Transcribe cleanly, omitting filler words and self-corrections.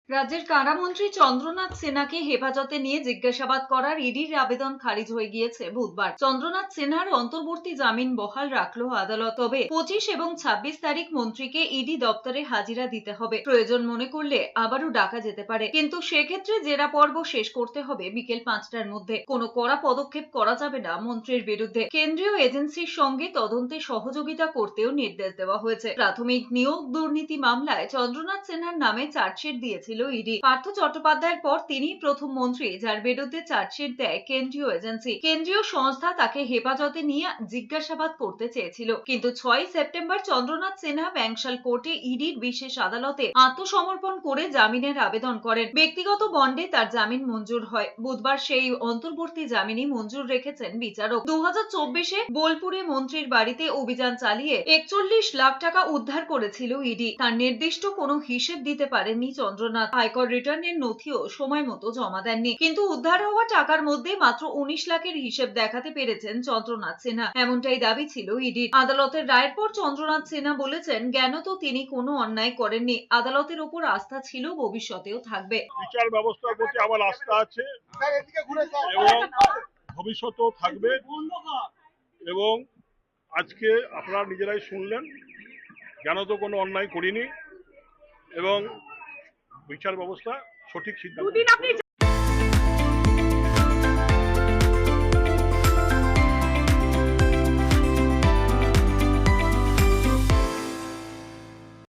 রাজ্যের কারামন্ত্রী চন্দ্রনাথ সিনহাকে হেফাজতে নিয়ে জিজ্ঞাসাবাদ করার ইডির আবেদন খারিজ হয়ে গিয়েছে বুধবার। চন্দ্রনাথ সিনহার অন্তর্বর্তী জামিন বহাল রাখল আদালত। তবে 25 এবং 26 তারিখ মন্ত্রীকে ইডি দপ্তরে হাজিরা দিতে হবে। প্রয়োজন মনে করলে আবারও ডাকা যেতে পারে, কিন্তু সেক্ষেত্রে জেরা পর্ব শেষ করতে হবে বিকেল 5টার মধ্যে। কোনো কড়া পদক্ষেপ করা যাবে না মন্ত্রীর বিরুদ্ধে। কেন্দ্রীয় এজেন্সির সঙ্গে তদন্তে সহযোগিতা করতেও নির্দেশ দেওয়া হয়েছে। প্রাথমিক নিয়োগ দুর্নীতি মামলায় চন্দ্রনাথ সিনহার নামে চার্জশিট দিয়েছিল ইডি। পার্থ চট্টোপাধ্যায়ের পর তিনিই প্রথম মন্ত্রী যার বিরুদ্ধে চার্জশিট দেয় কেন্দ্রীয় এজেন্সি। কেন্দ্রীয় সংস্থা তাকে হেফাজতে নিয়ে জিজ্ঞাসাবাদ করতে চেয়েছিল, কিন্তু 6 সেপ্টেম্বর চন্দ্রনাথ সিনহা ব্যাংশাল কোর্টে ইডির বিশেষ আদালতে আত্মসমর্পণ করে জামিনের আবেদন করেন। ব্যক্তিগত বন্ডে তার জামিন মঞ্জুর হয়। বুধবার সেই অন্তর্বর্তী জামিনই মঞ্জুর রেখেছেন বিচারক। 2024-এ বোলপুরে মন্ত্রীর বাড়িতে অভিযান চালিয়ে 41 লাখ টাকা উদ্ধার করেছিল ইডি। তার নির্দিষ্ট কোনো হিসেব দিতে পারেননি চন্দ্রনাথ। আয়কর রিটার্নের নথিও সময় মতো জমা দেননি, কিন্তু উদ্ধার হওয়া টাকার মধ্যে মাত্র 19 লাখের হিসেব দেখাতে পেরেছেন চন্দ্রনাথ সিনহা। এমনটাই দাবি ছিল ইডির। আদালতের রায়ের পর চন্দ্রনাথ সিনহা বলেছেন, জ্ঞানত তিনি কোনো অন্যায় করেননি। আদালতের উপর আস্থা ছিল, ভবিষ্যতেও থাকবে। বিচার ব্যবস্থার প্রতি আমার আস্থা আছে এবং ভবিষ্যতেও থাকবে। এবং আজকে আপনারা নিজেরাই শুনলেন, জ্ঞানত কোনো অন্যায় করিনি এবং বিচার ব্যবস্থা সঠিক সিদ্ধান্ত।